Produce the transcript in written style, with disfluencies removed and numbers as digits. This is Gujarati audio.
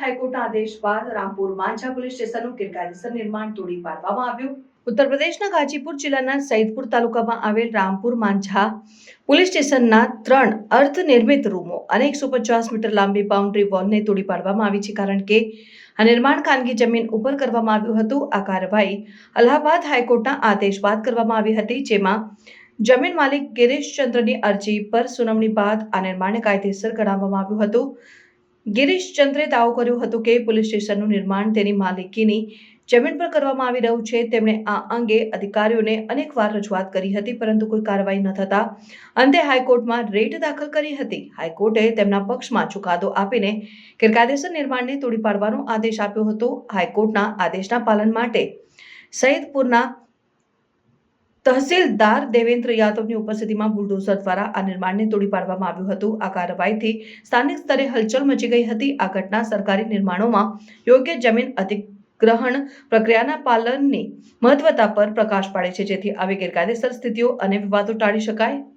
હાઈકોર્ટના આદેશ બાદ રામપુર માંઝા પોલીસ સ્ટેશનનું ગેરકાયદેસર નિર્માણ તોડી પાડવામાં આવ્યું। ઉત્તર પ્રદેશના ગાજીપુર જિલ્લાના સૈદપુર તાલુકામાં આવેલ રામપુર માંઝા પોલીસ સ્ટેશનના 3 અર્ધનિર્મિત રૂમો અને 150 મીટર લાંબી બાઉન્ડ્રી વોલને તોડી પાડવામાં આવી છે, કારણ કે આ નિર્માણ ખાનગી જમીન ઉપર કરવામાં આવ્યું હતું। આ કાર્યવાહી અલ્હાબાદ હાઈકોર્ટના આદેશ બાદ કરવામાં આવી હતી, જેમાં જમીન માલિક ગિરીશચંદ્રની અરજી પર સુનાવણી બાદ આ નિર્માણને કાયદેસર ગણાવવામાં આવ્યું હતું। ગિરીશચંદ્રે દાવો કર્યો હતો કે પોલીસ સ્ટેશનનું નિર્માણ તેની માલિકીની જમીન પર કરવામાં આવી રહ્યું છે। તેમણે આ અંગે અધિકારીઓને અનેકવાર રજૂઆત કરી હતી, પરંતુ કોઈ કાર્યવાહી ન થતા અંતે હાઈકોર્ટમાં રેટ દાખલ કરી હતી। હાઈકોર્ટે તેમના પક્ષમાં ચુકાદો આપીને ગેરકાયદેસર નિર્માણને તોડી પાડવાનો આદેશ આપ્યો હતો। હાઈકોર્ટના આદેશના પાલન માટે સૈદપુરના તહસીલદાર દેવેન્દ્ર યાદવની ઉપસ્થિતિમાં બુલડોઝર દ્વારા આ નિર્માણને તોડી પાડવામાં આવ્યું હતું। આ કાર્યવાહીથી સ્થાનિક સ્તરે હલચલ મચી ગઈ હતી। આ ઘટના સરકારી નિર્માણોમાં યોગ્ય જમીન અધિગ્રહણ પ્રક્રિયાના પાલનની મહત્વતા પર પ્રકાશ પાડે છે, જેથી આવી ગેરકાયદેસર સ્થિતિઓ અને વિવાદો ટાળી શકાય।